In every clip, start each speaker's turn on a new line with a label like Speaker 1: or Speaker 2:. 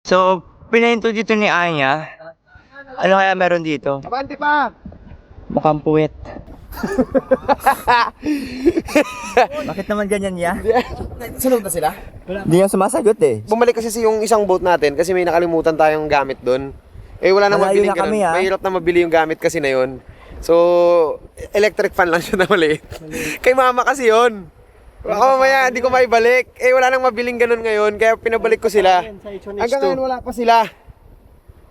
Speaker 1: So, pinento dito ni Anya. Ano kaya meron dito?
Speaker 2: Abante pa!
Speaker 1: Mukhang puwet. Bakit naman ganyan niya?
Speaker 2: Sunod na sila?
Speaker 1: Hindi nga sumasagot eh.
Speaker 2: Bumalik kasi yung isang boat natin kasi may nakalimutan tayong gamit doon. Eh wala nang
Speaker 1: Malayo
Speaker 2: mabiling
Speaker 1: na kami,
Speaker 2: ganun. Mahirap na mabili yung gamit kasi na yun. So, electric fan lang siya na maliit. Kay mama kasi yun. Ako mamaya, hindi ko maibalik. Eh wala nang mabiling ganun ngayon, kaya pinabalik ko sila. Hanggang ngayon wala pa sila.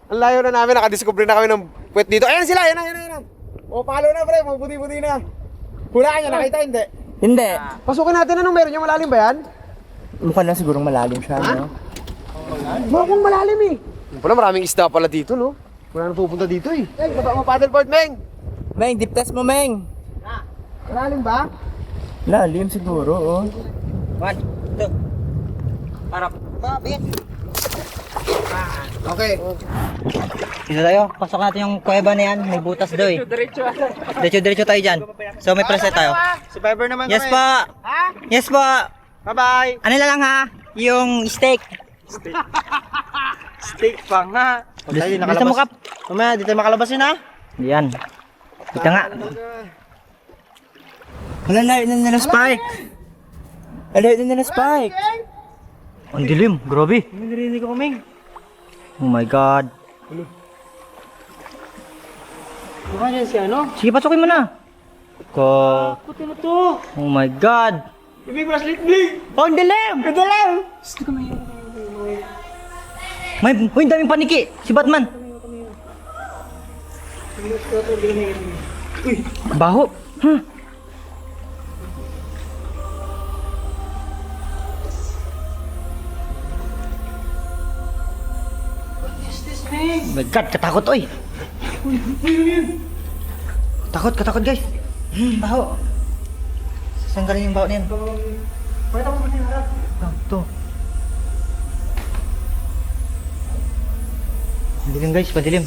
Speaker 2: Ang layo na namin, nakadiscover na kami ng puwet dito. Ayan sila, ayan na. O, palo na pre, mabuti-buti na. Hulaan niya, nakita hindi?
Speaker 1: Hindi.
Speaker 2: Pasukin natin, anong meron yung malalim ba yan?
Speaker 1: Mukha na sigurong malalim siya, no?
Speaker 2: Mukhang malalim eh. Yung pala, maraming isda pala dito, no? Wala nang pupunta dito eh. Meng, baba mo paddleboard, Meng!
Speaker 1: Meng, deep test mo, Meng.
Speaker 2: Malalim ba?
Speaker 1: Lalim siguro, oh.
Speaker 3: 1, 2. Harap.
Speaker 2: Okay.
Speaker 3: Dito tayo. Pasok natin yung kuweba na yan. May butas daw eh. Diretso tayo dyan. So may preset tayo.
Speaker 2: Survivor naman
Speaker 3: Yes po. Yes po.
Speaker 2: Bye-bye!
Speaker 3: Ano na lang ha? Yung steak.
Speaker 2: Steak pa nga.
Speaker 3: Gusto mo kap?
Speaker 2: Mamaya, di tayo makalabasin ha?
Speaker 3: Yan. Kita nga.
Speaker 1: Wala na spike. Wala na spike.
Speaker 3: Ang dilim. Grabe.
Speaker 2: Narinig ko, Meng.
Speaker 3: Oh my God.
Speaker 2: Mukha niya si ano?
Speaker 3: Sige, pasukin mo na.
Speaker 2: Puti na to.
Speaker 3: Oh my God.
Speaker 2: Ibig bracelet, bling!
Speaker 3: Oh, ang dilim!
Speaker 2: Ito lang!
Speaker 3: Uy, daming paniki. Si Batman. Baho. Oh my God, katakot oy. Katakot guys. Baho. Saan galing yung baho na yan?
Speaker 2: Pakita mo ba siya harap?
Speaker 3: Ito. Padilim guys, padilim.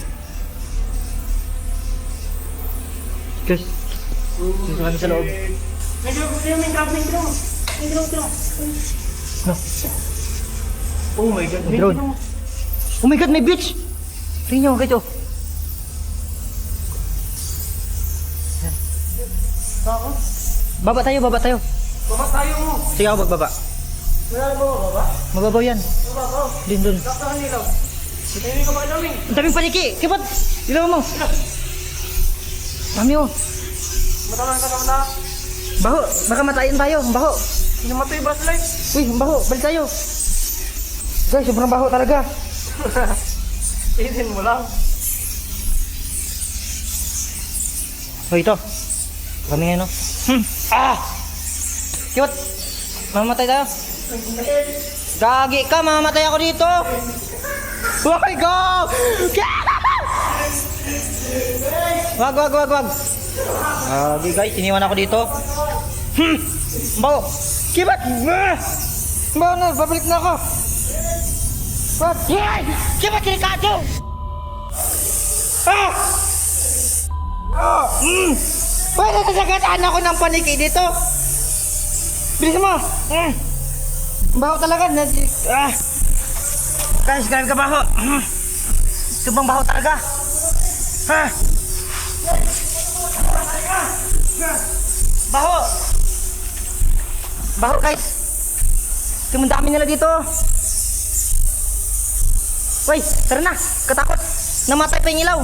Speaker 3: Guys, dito kami sa loob. No.
Speaker 2: Oh my God,
Speaker 3: May drone. Oh my God, may beach! Tingnan nyo guys oh. Baba tayo.
Speaker 2: Baba tayo mo!
Speaker 3: Sige ako magbaba.
Speaker 2: Wala na ba baba?
Speaker 3: Mababaw yan.
Speaker 2: Baba ko!
Speaker 3: Dun.
Speaker 2: Sakta ka nilaw! Hindi ka makilaming!
Speaker 3: Ang daming paniki! Kipot! Ilaw mo! Dami oh!
Speaker 2: Matawan ka lang na!
Speaker 3: Baho! Baka matayin tayo! Ang baho!
Speaker 2: Hinamatay yung bracelet!
Speaker 3: Uy! Ang baho! Balik tayo! Guys, sobrang baho talaga!
Speaker 2: Isin mo lang!
Speaker 3: Oh, ito! Kami ngayon oh! Kipot! Mamamatay tayo! Gagi ka! Mamamatay ako dito! Wag! Go! Wag! Gagi guys, iniwan ako dito. Bawo! Kibat! Bawo na, babalik na ako. Wag! Kibat, delikado! Pwede nasagataan ako ng paniki dito. Bilis mo! Bawo talaga. Guys, grabe ka baho. Sobrang baho talaga. Baho. Baho guys. Tumang dami nila dito. Uy, tara na. Katakot. Namatay pa yung ilaw.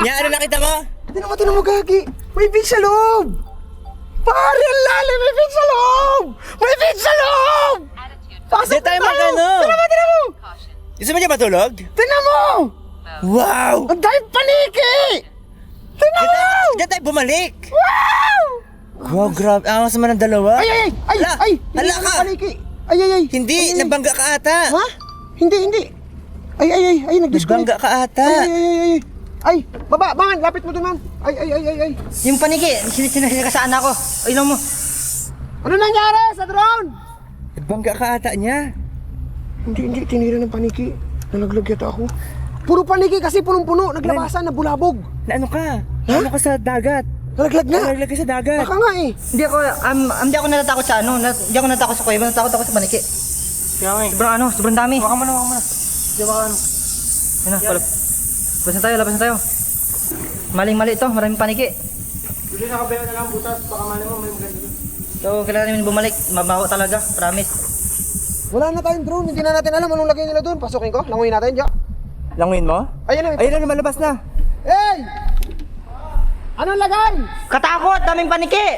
Speaker 1: Yan, ano nakita mo?
Speaker 2: Tinan mo, Gagi! May beach sa loob! Pare, ang lalim! May beach sa loob! May beach sa loob! Pasok
Speaker 1: Di tayo magano!
Speaker 2: Tinan mo!
Speaker 1: Gusto mo niya matulog?
Speaker 2: Tinan mo!
Speaker 1: Wow!
Speaker 2: Ang dahil paniki! Tinan mo!
Speaker 1: Diyan tayo bumalik!
Speaker 2: Wow!
Speaker 1: Wow, grabe. Angas naman ng dalawa.
Speaker 2: Ay! Hindi
Speaker 1: Hala
Speaker 2: ako
Speaker 1: ka!
Speaker 2: paniki! Ay!
Speaker 1: Hindi, nabangga ka ata.
Speaker 2: Ha? Hindi! Ay, nag-disconnect.
Speaker 1: Nabangga ka ata.
Speaker 2: Ay! Ay, baba, man, lapit mo doon, man. Ay.
Speaker 3: Yung paniki, sinakasaan ako. Ayun mo.
Speaker 2: Ano nangyari sa drone?
Speaker 1: Bangga ka ata niya.
Speaker 2: Hindi, tinira ng paniki. Nalaglag yata ako. Puro paniki kasi punong-puno, naglabasan, nabulabog.
Speaker 1: Na ano ka? Ano ka sa dagat?
Speaker 2: Nalaglag na.
Speaker 1: Nalaglag ka sa dagat.
Speaker 2: Baka nga eh.
Speaker 3: Hindi ako natatakot sa ano, hindi ako natatakot sa kuweba, natatakot ako sa paniki. Sobrang dami.
Speaker 2: Baka mo na.
Speaker 3: Di ba ano? Yan na, labas na tayo. Maling-mali ito, maraming paniki.
Speaker 2: Hindi nakabaya na lang butas, baka mali mo may maganda.
Speaker 3: So, kailangan namin bumalik, mabaho talaga, promise.
Speaker 2: Wala na tayong drone, hindi na natin alam anong lagay nila doon. Pasukin ko, languin natin, Jo.
Speaker 1: Languin mo?
Speaker 2: Ayun na.
Speaker 1: Ayun na, lumalabas na.
Speaker 2: Hey! Anong lagay?
Speaker 3: Katakot, daming paniki!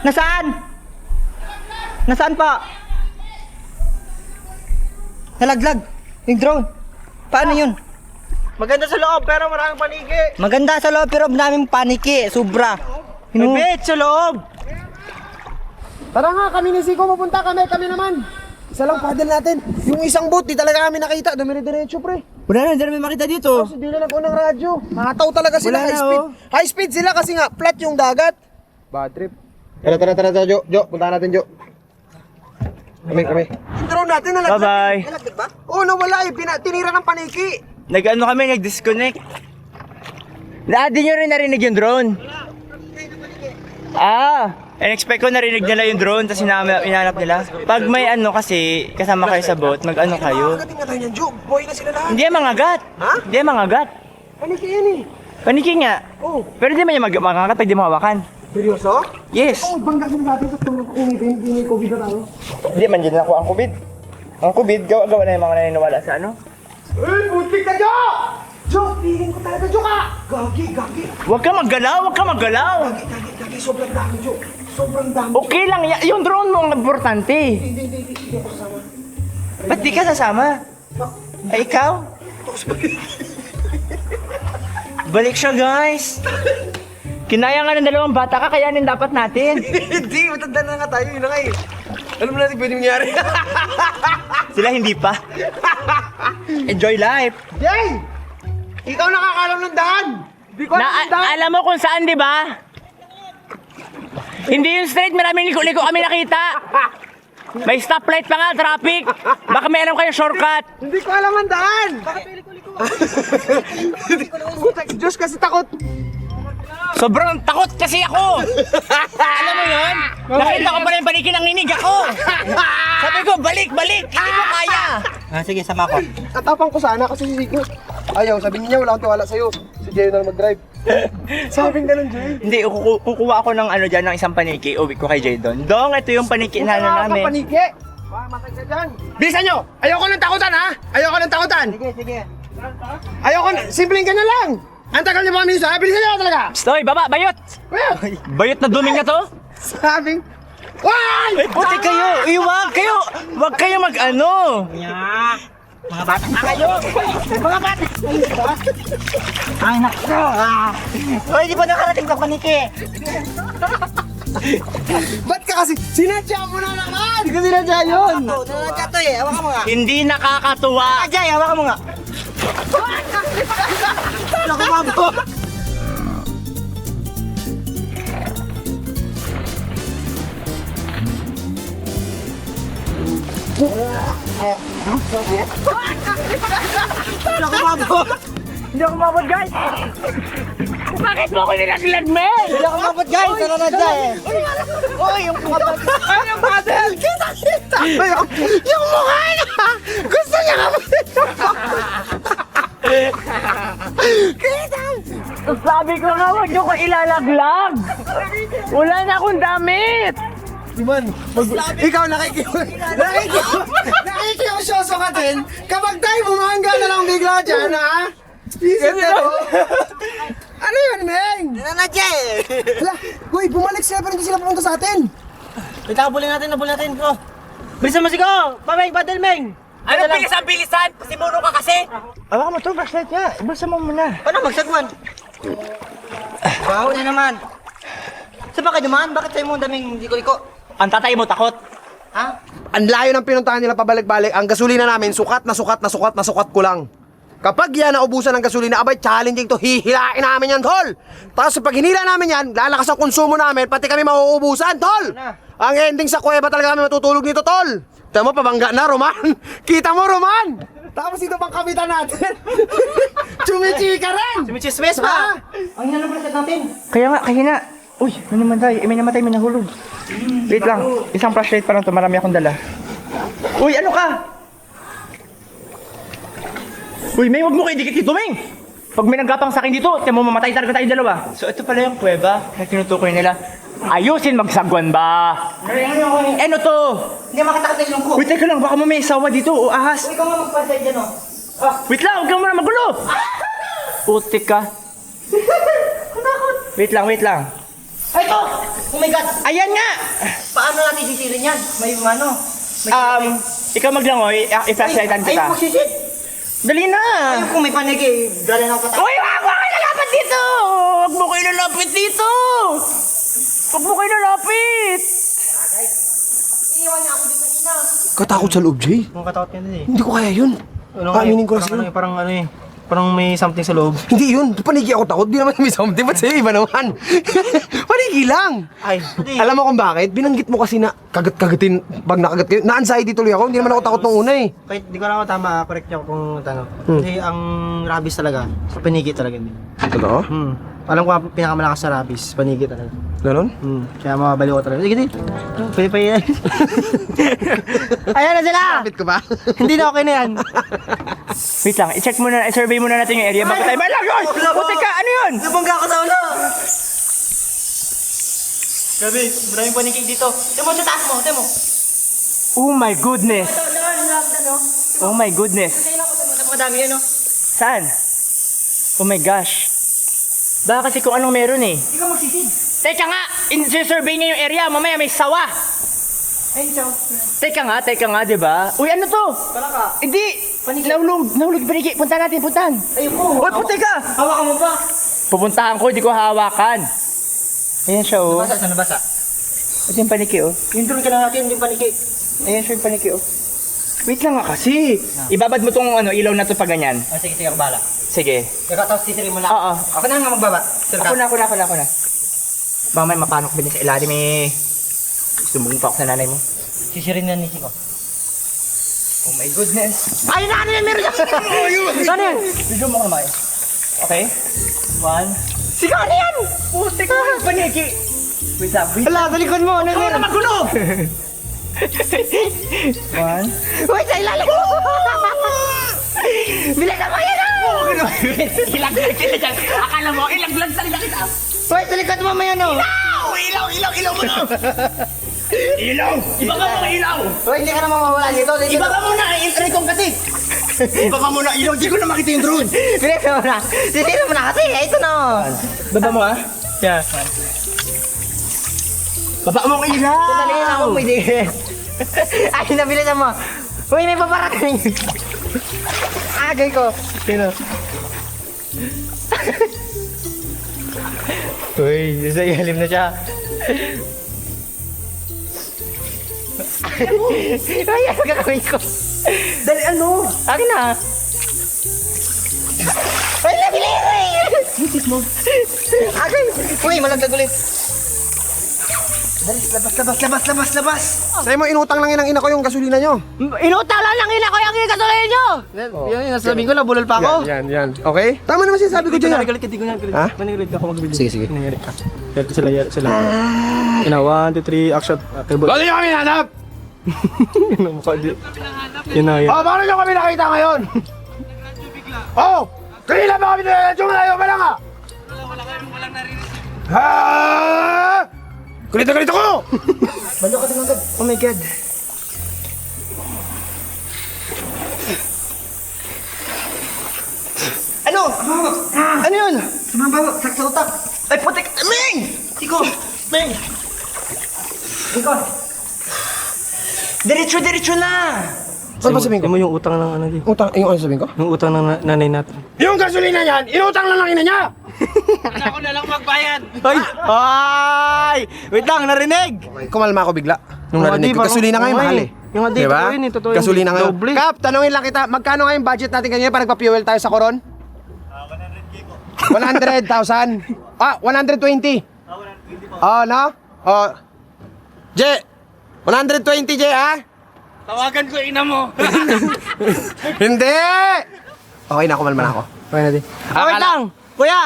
Speaker 3: Nasaan? Nasaan pa? Nalaglag, yung drone. Paano yun?
Speaker 2: Maganda sa loob, pero maraming paniki.
Speaker 3: Maganda sa loob pero daming paniki, sobra.
Speaker 1: Bet, sa loob!
Speaker 2: Tara nga, kami ni Siko, pupunta kami naman. Isa lang paddle natin. Yung isang boat, di talaga kami nakita. Dumire-diretso, pre.
Speaker 1: Wala na, hindi namin makita dito.
Speaker 2: Kasi di na nag-unang radyo. Mataw talaga sila,
Speaker 1: Wala na,
Speaker 2: high speed.
Speaker 1: oh.
Speaker 2: High speed sila kasi nga, flat yung dagat. Bad trip. Tara, Jo. Punta natin, Jo. Kami. Yung drone natin, nalaglag.
Speaker 1: Bye-bye.
Speaker 2: Nalaglag ba? Oo, nawala eh. Tinira ng paniki.
Speaker 1: Nag-ano kami, nag-disconnect. Di nyo rin narinig yung drone. In-expect ko narinig nila yung drone, tapos hinanap nila. Pag may ano kasi, kasama kayo sa boat, mag-ano kayo.
Speaker 2: Nakakating nga tayo niyan, Jo. Boy na sila lahat.
Speaker 1: Hindi yan mangagat.
Speaker 2: Ha?
Speaker 1: Hindi yan mangagat.
Speaker 2: Paniki yan eh.
Speaker 1: Paniki nga.
Speaker 2: Oh,
Speaker 1: Pero hindi man yan mangagat pag di mo hawakan.
Speaker 2: seryoso?
Speaker 1: Yes.
Speaker 2: Oh, bangga sila natin sa tulong may COVID na tayo.
Speaker 1: Hindi man dyan ako ang COVID. Ang COVID, gawa na yung mga naniniwala sa ano.
Speaker 2: Eh, butik ka, Jo! Jo, feeling ko talaga, Jo ka! Gagi.
Speaker 1: Huwag ka maggalaw, huwag ka maggalaw.
Speaker 2: Gagi, sobrang dami, Jo. Sobrang dami.
Speaker 1: Okay lang, yung drone mo ang importante.
Speaker 2: Hindi ako kasama.
Speaker 1: Ba't di ka sasama? Ay, ikaw? Balik siya, guys. Kinaya nga ng dalawang bata, kakayanin dapat natin.
Speaker 2: Hindi, matanda na nga tayo, yun na nga eh. Alam mo natin pwede mangyari.
Speaker 1: Sila hindi pa. Enjoy life.
Speaker 2: Jay! Ikaw nakakalam ng daan! Hindi ko alam ng daan!
Speaker 1: Alam mo kung saan, di ba? Hindi yung straight, maraming liko-liko kami nakita. May stoplight pa nga, traffic. Baka may alam kayong shortcut.
Speaker 2: Hindi ko alam ang daan! Bakit may liko-liko? Putak, Diyos kasi takot.
Speaker 1: Sobrang takot kasi ako. Alam mo yun? Nakita ko pa rin paniki ng ninig ako. Sabi ko, balik. Hindi ko kaya.
Speaker 3: Sige, sama ko.
Speaker 2: Katapang ko sana kasi si Zico. Ayaw, sabi niya wala akong tiwala sa'yo. Si Jay na mag-drive. Sabing ganun, Jay.
Speaker 1: Hindi, kukuha ako ng ano dyan, ng isang paniki. Uwi ko kay Jay doon. Dong, ito yung paniki na ano namin.
Speaker 2: Paniki! Matay ka dyan. Bilisan nyo! Ayoko ng takutan, ha? Ayoko ng takutan!
Speaker 3: Sige.
Speaker 2: Ayoko na, simpleng ganyan lang! Ang tagal niyo mga minuto, ha? Bilisan nyo talaga!
Speaker 1: Stoy, baba, bayot! Bayot na duming na to?
Speaker 2: Sabing... Why?
Speaker 1: Ay, puti kayo! Wag kayo mag-ano!
Speaker 3: Mga bata na kayo! Mga bata! Ay, nako! Hoy, di pa nakarating sa paniki!
Speaker 2: Ba't ka kasi? Sinadya mo na naman! Hindi ko sinadya yun!
Speaker 3: Nanadya to eh, hawakan mo nga!
Speaker 1: Hindi nakakatuwa!
Speaker 3: Jay, hawakan mo nga!
Speaker 2: Naku, mabo! Naku, mabo!
Speaker 1: Hindi ako mabot, guys! Bakit mo ako nilaglag, men?
Speaker 3: Hindi ako mabot guys, nanadya eh!
Speaker 2: Uy, yung mga bata! Ay, yung paddle! Kita! Ay, yung mukha na! Gusto niya ka Kita!
Speaker 1: Sabi ko nga, huwag niyo ko ilalaglag! Wala na akong damit!
Speaker 2: Diman, ikaw nakikiyosyoso ka din kapag tayo bumangga na lang bigla dyan, ha? Isip ka to? Ano yun, Meng?
Speaker 3: Nanadya eh!
Speaker 2: Hala, uy, bumalik sila pero hindi sila pumunta sa atin.
Speaker 3: Wait, nabulin natin ko! Bilisan mo sigaw! Pameng, paddle, Meng!
Speaker 1: Ano bilisan? Pasimuno ka kasi! Awa mo to, flashlight niya. Ibulsa mo muna.
Speaker 3: Paano magsagwan? Baho na naman! Saan ba kayo dumaan? Bakit sa'yo mo ang daming liko-liko?
Speaker 1: Ang tatay mo takot.
Speaker 3: Ha?
Speaker 2: Ang layo ng pinuntahan nila pabalik-balik. Ang gasolina namin, sukat ko lang. Kapag yan naubusan ng gasolina, abay, challenging to, hihilain namin yan, tol. Tapos pag hinila namin yan, lalakas ang konsumo namin, pati kami mauubusan, tol. Ang ending sa kuweba talaga kami matutulog nito, tol. Kita mo, pabangga na, Roman. Kita mo, Roman. Tapos ito pang kapitan natin. Chumichika rin.
Speaker 3: Chumichismes pa! Ang hina ng bracket natin.
Speaker 1: Kaya nga, kahina. Uy, may namatay. May namatay, may nahulog. Wait lang. Isang flashlight pa lang to. Marami akong dala. Uy, ano ka? Uy, may wag mo kayo dikit dito, Ming! Pag may naggapang sa akin dito, tiyan mo mamatay talaga tayong dalawa. So ito pala yung kuweba na tinutukoy nila. Ayusin magsagwan ba? Ano to?
Speaker 3: Hindi makatakot na ilong ko.
Speaker 1: Wait, teka lang. Baka mo may sawa dito o ahas.
Speaker 3: Ikaw nga magpantay dyan, oh.
Speaker 1: Wait lang, huwag kang muna magulo! Putik ka. Wait lang, wait lang.
Speaker 3: Ay, ito! Oh my God!
Speaker 1: Ayan nga!
Speaker 3: Paano natin sisirin yan? May ano?
Speaker 1: Ikaw maglangoy, i-flashlightan
Speaker 3: Ay,
Speaker 1: kita.
Speaker 3: magsisid!
Speaker 1: Dali na!
Speaker 3: Ay, kung may panig eh, dala na ako patay.
Speaker 1: Uy, wag mo kayo lalapit dito! Wag mo kayo lalapit dito! Wag mo kayo lalapit!
Speaker 3: Iiwan niya ako din kanina.
Speaker 2: Katakot sa loob, Jay.
Speaker 3: Ang katakot niya din eh.
Speaker 2: Hindi ko kaya yun. Aminin ko na sa'yo.
Speaker 3: Parang may something sa loob.
Speaker 2: Hindi yun. Panigi ako takot. Di naman may something. Ba't sa'yo iba naman? Panigi lang.
Speaker 3: Ay, hindi.
Speaker 2: Alam mo kung bakit? Binanggit mo kasi na kagat-kagatin. Pag nakagat kayo. Na-anxiety tuloy ako. Hindi naman ako takot nung una eh.
Speaker 3: Kahit di ko na ako tama, correct niya ako kung ano. Kasi ang rabies talaga, panigi talaga hindi.
Speaker 2: Totoo?
Speaker 3: Alam ko ang pinakamalakas sa rabies, panigi talaga.
Speaker 2: Ganon?
Speaker 3: Kaya mababaliw ko talaga. Sige din. Pwede pa yan. Ayan na sila!
Speaker 2: Kapit ko ba?
Speaker 3: Hindi na okay na yan.
Speaker 1: Wait lang, i-check muna, i-survey muna natin yung area bago tayo. May lagoy! Putik ka, ano yun?
Speaker 3: Nabangga ako sa ulo! Gabi, maraming panigig dito. Timo sa taas mo, timo.
Speaker 1: Oh my goodness! Oh my goodness!
Speaker 3: Tingnan ko timo, napakadami yan, no?
Speaker 1: Saan? Oh my gosh! Baka kasi kung anong meron eh.
Speaker 3: Hindi ka magsisid.
Speaker 1: Teka nga, in-survey niya yung area, mamaya may sawa.
Speaker 3: Ayun, chow.
Speaker 1: Teka nga, di ba? Uy, ano to?
Speaker 3: Palaka.
Speaker 1: Hindi! Nahulog, paniki. Puntahan natin, puntahan.
Speaker 3: Ayoko.
Speaker 1: Uy, putik ka!
Speaker 3: Hawakan mo pa.
Speaker 1: Pupuntahan ko, di ko hawakan. Ayan siya, oh.
Speaker 3: Nabasa, saan nabasa?
Speaker 1: Ito yung paniki, oh.
Speaker 3: Yung drone ka lang natin, yung paniki.
Speaker 1: Ayan siya yung paniki, oh. Wait lang nga kasi. Ibabad mo tong ilaw na to pa ganyan.
Speaker 3: Oh, sige, sige, ako bahala.
Speaker 1: Sige.
Speaker 3: Ikaw, tapos titirin mo lang.
Speaker 1: Oo.
Speaker 3: Ako na nga magbaba. Sir ka.
Speaker 1: Ako na. Baka may mapanok din sa ilalim eh. Sumbong pa ako sa nanay mo.
Speaker 3: Sisirin na ni Chico.
Speaker 1: Oh my goodness.
Speaker 3: Ay, ano yan? Meron yan! Ano yan?
Speaker 1: Video mo ka naman. Okay? 1. Sige, ano yan? Putik mo yung paniki. Wait lang.
Speaker 3: Wala, talikod mo. Ano
Speaker 1: Ikaw na magulo! 1.
Speaker 3: Uy, sa ilalim! Bilis na mo yan!
Speaker 1: Ilaglag kita dyan. Akala mo, ilaglag talaga kita.
Speaker 3: Uy, talikod mo may ano?
Speaker 1: Ilaw mo na. Ilaw! Ibaba mo ang ilaw!
Speaker 3: Uy, hindi ka na mawawala dito.
Speaker 1: Ibaba mo na, i-try kong kasi. Ibaba mo na ilaw, di ko na makita yung drone.
Speaker 3: Bilis mo na. Sisirin mo na kasi. Ito na.
Speaker 1: Baba mo ah. Yeah. Baba mo ang ilaw!
Speaker 3: Sandali na ako, pwede. Ay, nabilis mo. Uy, may paparating. Agay ko.
Speaker 1: Sino?
Speaker 3: Uy, nasa ilalim na siya. Ay, ano gagawin ko?
Speaker 1: Dali ano?
Speaker 3: Akin na. Ay, nabilis!
Speaker 1: Butis mo.
Speaker 3: Agay! Uy, malagdag ulit. Dali, labas.
Speaker 2: Sa'yo mo, inutang lang yun ang ina ko yung gasolina nyo.
Speaker 3: Inutang lang ng ina ko yung ikatuloy nyo! Yan, nasasabihin ko, nabulol pa ako.
Speaker 2: Yan. Okay? Tama naman sinasabi ko dyan. Ha?
Speaker 3: Manigalit ako mag-video.
Speaker 2: Sige.
Speaker 3: Manigalit ka. Sila. Ina, 1, 2, 3, action. Okay,
Speaker 2: Bakit nyo kami hanap?
Speaker 3: Yun ang mukha di. Yun na yun.
Speaker 2: Oh, paano nyo kami nakita ngayon? Oh! Kanina ba kami nalaladyo? Malayo pa lang ah! Walang narinig. Ha! Kulit ko!
Speaker 3: Balo ka din agad.
Speaker 1: Oh my God.
Speaker 3: Ano? Ano yun? Sumabawa, saksa utak.
Speaker 1: Ay, putik! Ming!
Speaker 3: Iko!
Speaker 1: Ming!
Speaker 3: Iko!
Speaker 1: Diretso na!
Speaker 2: Ano ba sabihin ko?
Speaker 3: mo yung utang ng ano di.
Speaker 2: Utang, yung ano sabihin ko?
Speaker 3: Yung utang ng nanay natin.
Speaker 2: Yung gasolina niyan, inutang lang ng ina niya!
Speaker 1: Ako na lang magbayad!
Speaker 3: Ay! Ay! Wait lang, narinig!
Speaker 2: Kumalma ako bigla. Nung
Speaker 3: Oh,
Speaker 2: narinig
Speaker 3: di,
Speaker 2: ko,
Speaker 3: parang-
Speaker 2: gasolina ngayon,
Speaker 3: okay.
Speaker 2: mahal eh.
Speaker 4: Yung nga dito
Speaker 2: Diba?
Speaker 4: ko yun eh, totoo yun.
Speaker 2: Gasolina ngayon.
Speaker 4: Doble.
Speaker 2: Kap, tanungin lang kita, magkano nga yung budget natin kanina para nagpa-fuel tayo sa Coron? 100,000. 120. No? J, 120 J, ha?
Speaker 4: Tawagan ko ina mo.
Speaker 2: Hindi! Okay na, kumalma na ako. Okay na din.
Speaker 4: Wait lang. Kuya,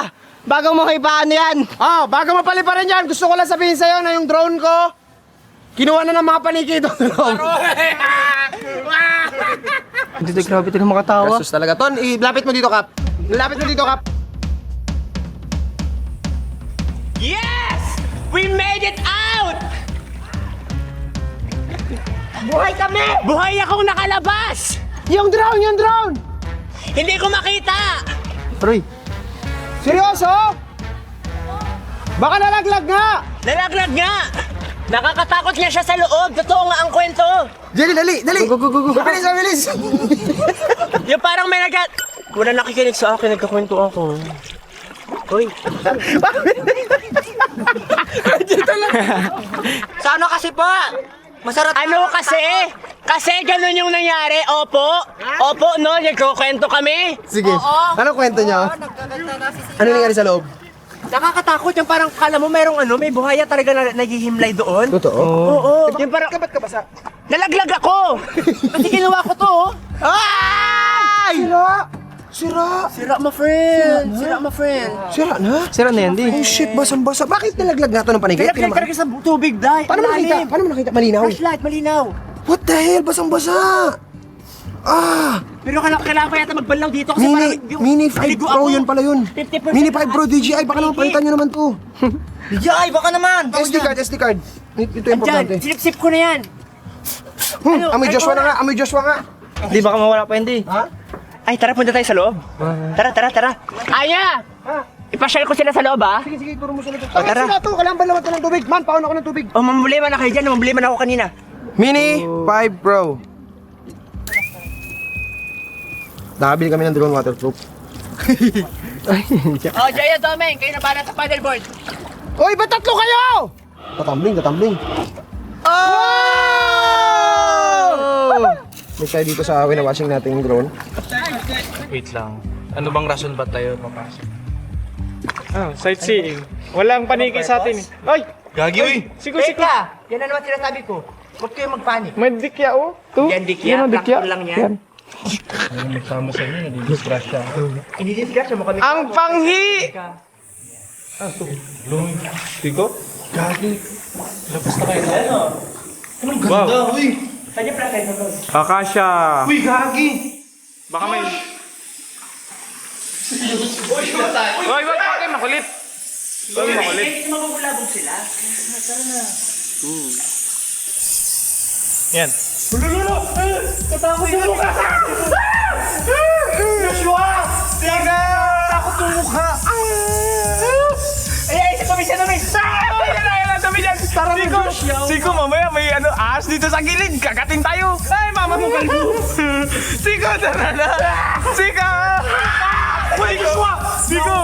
Speaker 4: bago mo ipaano yan.
Speaker 2: Bago mapaliparan yan, gusto ko lang sabihin sa'yo na yung drone ko, kinuha na ng mga paniki doon sa loob.
Speaker 4: Dito, grabe tayo makatawa.
Speaker 2: Gastos talaga. Ton, ilapit mo dito, Kap. Ilapit mo dito, Kap.
Speaker 1: Yes! We made it out! Buhay kami! Buhay akong nakalabas!
Speaker 2: Yung drone, yung drone!
Speaker 1: Hindi ko makita!
Speaker 4: Roy,
Speaker 2: Seryoso? Baka nalaglag nga!
Speaker 1: Nalaglag nga! Nakakatakot nga siya sa loob! Totoo nga ang kwento!
Speaker 2: Jelly, dali, dali!
Speaker 4: go.
Speaker 2: Mabilis, mabilis!
Speaker 1: Yung parang may wala nakikinig sa akin, nagkakwento ako. Uy.
Speaker 4: sa ano kasi po? Masarap.
Speaker 1: Ano kasi? Kasi ganun yung nangyari, opo. Opo, no, nagkukwento kami.
Speaker 2: Sige, anong kwento niya? Ano nangyari sa loob?
Speaker 1: Nakakatakot yung parang kala mo merong may buhaya talaga na naghihimlay doon.
Speaker 2: Totoo?
Speaker 1: Oo. Yung parang,
Speaker 2: Ba't ka basa?
Speaker 1: nalaglag ako. Kasi ginawa ko to, oh. Ay!
Speaker 2: Sira!
Speaker 1: Sira, my friend. Sira, my friend.
Speaker 2: Sira na?
Speaker 4: Sira na yan, di.
Speaker 2: Oh shit, basang-basa. Bakit nalaglag nga ito ng panigay?
Speaker 1: Nalaglag talaga sa tubig, dahil.
Speaker 2: Paano mo nakita? Paano mo nakita? Malinaw?
Speaker 1: Flashlight, malinaw.
Speaker 2: What the hell? Basang-basa!
Speaker 1: Pero kailangan pa yata magbanlaw dito kasi parang
Speaker 2: Mini 5
Speaker 1: naligo
Speaker 2: Pro
Speaker 1: ako.
Speaker 2: yun pala yun.
Speaker 1: 50%
Speaker 2: Mini 5 Pro DJI, baka naman palitan nyo naman to.
Speaker 4: Yay, baka naman.
Speaker 2: SD card, SD card. Ito
Speaker 1: Andyan,
Speaker 2: importante.
Speaker 1: sinip-sip ko na yan.
Speaker 2: Amoy Joshua na nga, amoy Joshua nga.
Speaker 4: Di baka mawala pa yun, di.
Speaker 2: Ha?
Speaker 1: Ay, tara, punta tayo sa loob. Tara. Aya! Ipasyal ko sila sa loob, ha?
Speaker 2: Sige, sige, turo mo sila to.
Speaker 1: tara.
Speaker 2: Sila to, kailangan balawat ka ng tubig. Man, pauna ako ng tubig.
Speaker 1: Oh, mamblema na kayo dyan. Mamblema na ako kanina.
Speaker 2: Mini 5 Pro. Nakabili kami ng drone waterproof.
Speaker 1: Oh, Jaya Domeng, kayo na para sa paddleboard.
Speaker 2: Hoy, ba't tatlo kayo? Tatambling. May tayo dito sa winawashing natin yung drone.
Speaker 5: Wait lang. Ano bang rason ba tayo papasok?
Speaker 4: Sightseeing. Walang paniki sa atin eh. Ay!
Speaker 5: Gagi, uy!
Speaker 4: Sigo.
Speaker 1: Teka, yan na naman sinasabi ko. Huwag kayo magpanik.
Speaker 4: May dikya oh. To?
Speaker 1: Yan, dikya.
Speaker 4: Yan ang dikya.
Speaker 1: Black lang yan.
Speaker 5: Magsama sa inyo, nadidisgrasya ako.
Speaker 1: Hindi din siya mo kami.
Speaker 4: Ang panghi!
Speaker 5: Tigo? Gagi. Labas na kayo na. Anong ganda, uy!
Speaker 1: Kanya flashlight mo.
Speaker 4: Akasha.
Speaker 5: Uy, gagi!
Speaker 4: Baka may... Uy, wag kayo makulit. Wag makulit.
Speaker 1: Hindi mabubulabog sila.
Speaker 4: Yan.
Speaker 1: Tatakot yung mukha! Joshua! Tiga! Takot yung mukha! Ay, si Tomis!
Speaker 4: Yan, dami dyan. Tara na, Siko, mamaya may ahas dito sa gilid. Kagatin tayo. Ay, mama mo kalbo. Siko, tara na. Siko! Uy, Joshua! Siko!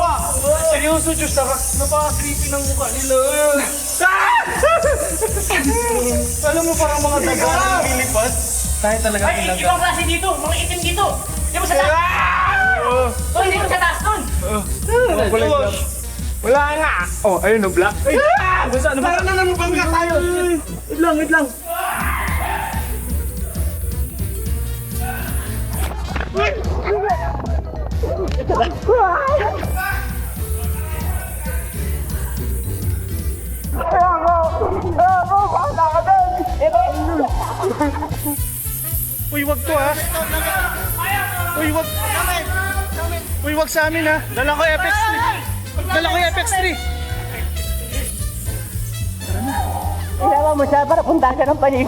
Speaker 5: Seryoso, Diyos, napaka-creepy ng mukha nila. Alam mo, parang mga daga na nililipat. Tayo talaga
Speaker 1: Ay, ibang klase dito! Mga itim dito! Di mo sa taas! Oh, hindi mo sa taas nun!
Speaker 4: Wala nga. Oh, ayun no, black. Ay, basta ano ba?
Speaker 5: Parang nananubang ka tayo.
Speaker 4: Wait lang. Uy, wag to ha. Uy, wag. Uy, wag sa amin ha. Dala ko yung FX3. Dala ko yung FX3.
Speaker 1: Ilawa mo siya para punta siya ng panig.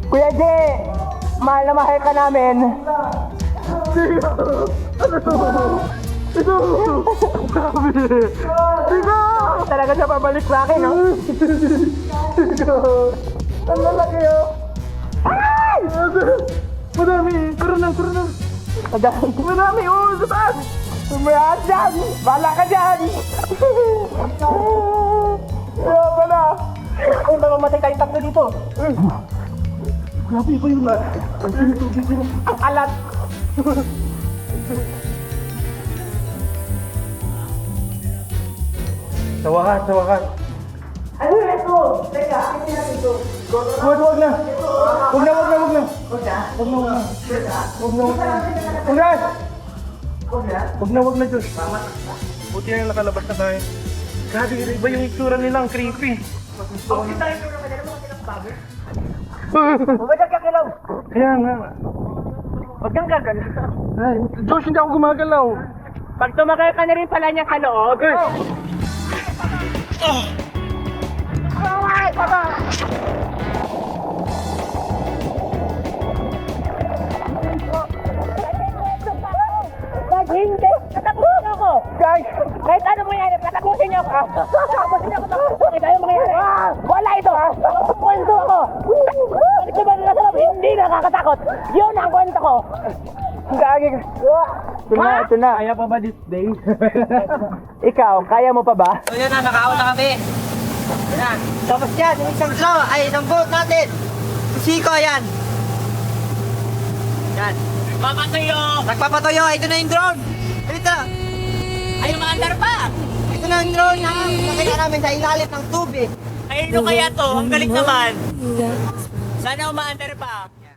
Speaker 1: Kuya J! Mahal na mahal ka namin. Talaga siya pabalik sa akin, no? Ang lalaki, oh! Ay!
Speaker 4: Madami. Kurunang.
Speaker 1: Madami, oh! Sa taas! Umayaan dyan! Bala ka dyan! Kaya pala! Ay, mamamatay tayong tatlo dito.
Speaker 3: Grabe pa yun ah. Ang alat.
Speaker 5: Sa wakas, sa wakas.
Speaker 3: Ano na ito? Teka, ano natin ito?
Speaker 5: Wag na. Wag na. Wag na. Wag na, Diyos. Buti na nakalabas na tayo. Grabe, iba yung itsura nila, ang creepy.
Speaker 3: Huwag kang kakalaw.
Speaker 5: Kaya nga.
Speaker 3: Huwag kang gagalaw.
Speaker 5: Ay, Diyos, hindi ako gumagalaw.
Speaker 3: Pag tumakay ka na rin pala niya sa loob. Pag hindi, tatapusin ako! Guys, kahit ano mangyari, tatapusin niyo ako! Tatapusin niyo ako! Bakit tayo mangyari? Wala ito! Kwento ako! Bakit ba nila sarap? Hindi nakakatakot! Yun ang kwento ko!
Speaker 1: Gagi ka. Ito na. Kaya pa ba this day? Ikaw, kaya mo pa ba?
Speaker 3: So yun na, nakaawa na kami. Yan. Tapos yan, yung isang draw, ay isang boat natin. Si Siko, yan. Yan. Papatuyo! Nagpapatuyo, ito na yung drone. Ito. Ay, umaandar pa. Ito na yung drone na nakita namin sa ilalim ng tubig.
Speaker 6: Ay, ano kaya to? Ang galing naman. Sana umaandar pa.